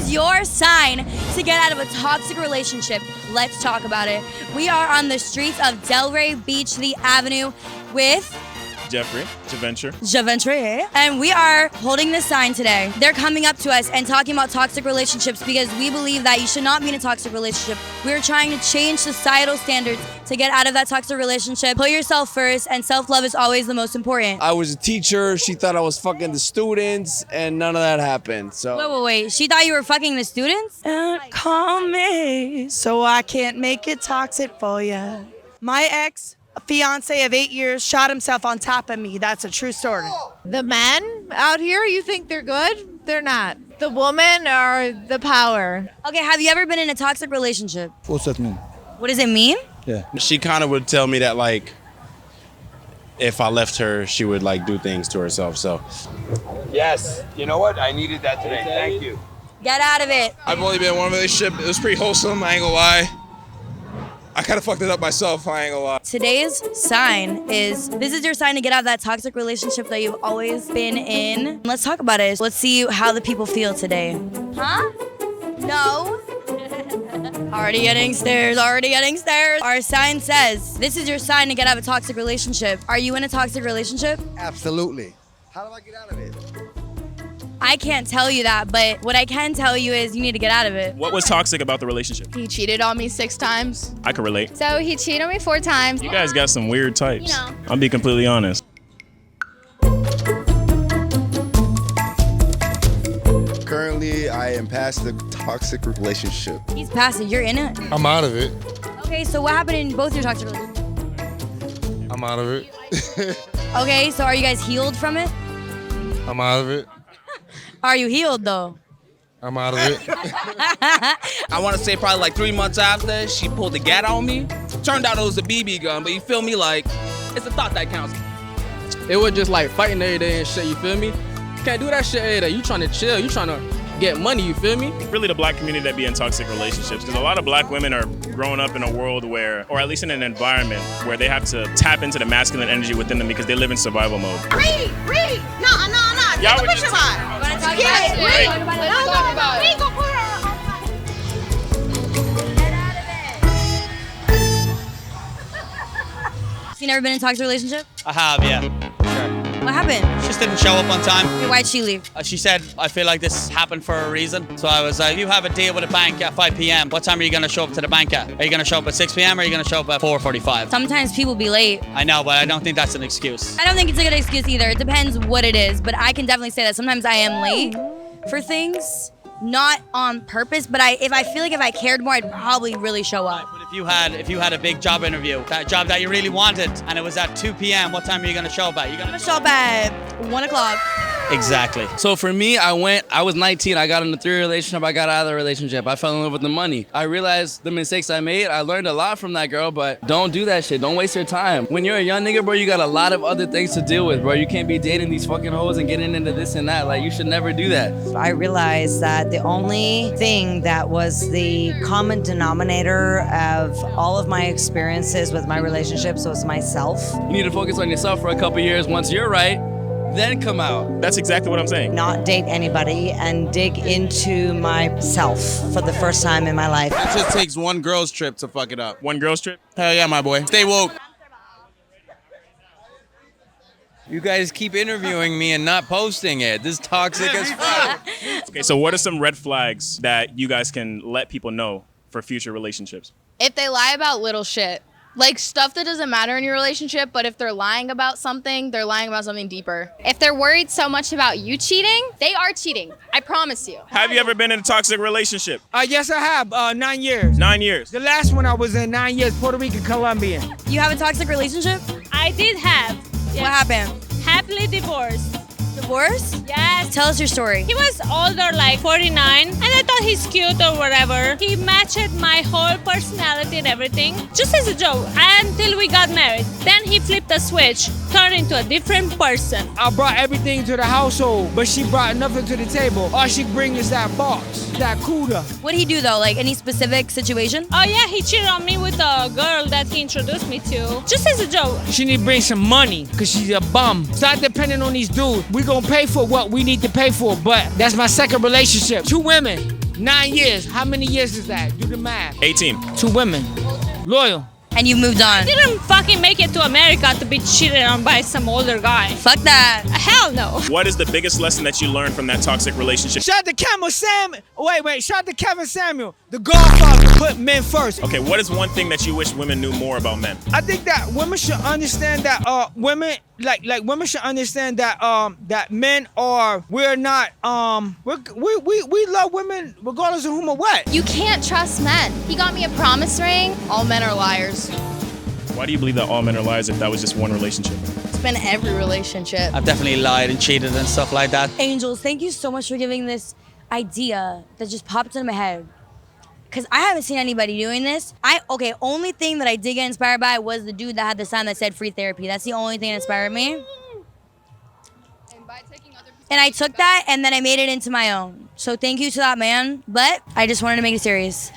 is your sign to get out of a toxic relationship? Let's talk about it. We are on the streets of Delray Beach, the Avenue, with Jeffrey, Javentre, and we are holding this sign today. They're coming up to us and talking about toxic relationships because we believe that you should not be in a toxic relationship. We're trying to change societal standards to get out of that toxic relationship. Put yourself first, and self-love is always the most important. I was a teacher. She thought I was fucking the students, and none of that happened. So Wait. She thought you were fucking the students? Call me so I can't make it toxic for you. My ex, a fiance of 8 years, shot himself on top of me. That's a true story. The men out here, you think they're good? They're not. The woman or the power? Okay, have you ever been in a toxic relationship? What's that mean? What does it mean? Yeah. She kind of would tell me that, like, if I left her, she would, like, do things to herself, so. yes, you know what? I needed that today. Thank you. Get out of it. I've only been in one relationship. It was pretty wholesome, I ain't gonna lie. I kind of fucked it up myself, I ain't gonna lie. Today's sign is, this is your sign to get out of that toxic relationship that you've always been in. Let's talk about it. Let's see how the people feel today. Huh? No? Already getting stares. Our sign says, this is your sign to get out of a toxic relationship. Are you in a toxic relationship? Absolutely. How do I get out of it? I can't tell you that, but what I can tell you is you need to get out of it. What was toxic about the relationship? He cheated on me 6 times. I can relate. So he cheated on me 4 times. You guys got some weird types. You know. I'll be completely honest. Currently, I am past the toxic relationship. He's past it. You're in it. I'm out of it. Okay, so what happened in both your toxic relationships? I'm out of it. Okay, so are you guys healed from it? I'm out of it. Are you healed though? I'm out of it. I want to say probably like 3 months after, she pulled the gat on me. Turned out it was a BB gun, but you feel me? Like, it's the thought that counts. It was just like fighting every day and shit, you feel me? Can't do that shit every day. You trying to chill, you trying to get money, you feel me? Really the black community that be in toxic relationships, because a lot of black women are growing up in a world where, or at least in an environment where they have to tap into the masculine energy within them because they live in survival mode. Read! No. Y'all Take would a picture just- line. Wanna talk Get about it, it? read. Let's talk about it. Read, go put her on. You never been in a toxic relationship? I have, yeah. Sure. What happened? She just didn't show up on time. Okay, why'd she leave? She said, I feel like this happened for a reason. So I was like, you have a deal with a bank at 5 p.m. What time are you going to show up to the bank at? Are you going to show up at 6 p.m. or are you going to show up at 4:45? Sometimes people be late. I know, but I don't think that's an excuse. I don't think it's a good excuse either. It depends what it is, but I can definitely say that sometimes I am late for things, not on purpose, but if I feel like if I cared more, I'd probably really show up. But if you had a big job interview, that job that you really wanted, and it was at 2 p.m., what time are you going to show up at? You're going to Show up at 1 o'clock. Exactly. So for me, I was 19, I got in a 3-year relationship, I got out of the relationship, I fell in love with the money. I realized the mistakes I made, I learned a lot from that girl, but don't do that shit, don't waste your time. When you're a young nigga, bro, you got a lot of other things to deal with, bro. You can't be dating these fucking hoes and getting into this and that, like you should never do that. I realized that the only thing that was the common denominator of all of my experiences with my relationships was myself. You need to focus on yourself for a couple years. Once you're right, then come out. That's exactly what I'm saying. Not date anybody and dig into myself for the first time in my life. It just takes one girl's trip to fuck it up. One girl's trip? Hell yeah, my boy. Stay woke. You guys keep interviewing me and not posting it. This is toxic as fuck. Okay, so what are some red flags that you guys can let people know for future relationships? If they lie about little shit, like stuff that doesn't matter in your relationship, but if they're lying about something, they're lying about something deeper. If they're worried so much about you cheating, they are cheating. I promise you. Have you ever been in a toxic relationship? Yes, I have. 9 years. 9 years. The last one I was in 9 years, Puerto Rican, Colombian. You have a toxic relationship? I did have. Yes. What happened? Happily divorced. Divorce? Yes. Tell us your story. He was older, like 49, and I thought he's cute or whatever. He matched my whole personality and everything, just as a joke, until we got married. Then he flipped a switch, turned into a different person. I brought everything to the household, but she brought nothing to the table. All she bring is that box, that cooler. What'd he do though? Like any specific situation? Oh yeah, he cheated on me with a girl that he introduced me to, just as a joke. She need to bring some money, cause she's a bum. Stop depending on these dudes. We gonna pay for what we need to pay for, but that's my second relationship. 2 women. 9 years. How many years is that? Do the math. 18. 2 women. Loyal. And you've moved on. I didn't fucking make it to America to be cheated on by some older guy. Fuck that. Hell no. What is the biggest lesson that you learned from that toxic relationship? Shout out to shout out to Kevin Samuel. The Godfather put men first. Okay, what is one thing that you wish women knew more about men? I think that women should understand that women women should understand that that men are we're not we love women regardless of whom or what. You can't trust men. He got me a promise ring. All men are liars. Why do you believe that all men are liars if that was just one relationship? It's been every relationship. I've definitely lied and cheated and stuff like that. Angels, thank you so much for giving this idea that just popped into my head. Because I haven't seen anybody doing this. Only thing that I did get inspired by was the dude that had the sign that said free therapy. That's the only thing that inspired me. And I took that and then I made it into my own. So thank you to that man. But I just wanted to make it serious.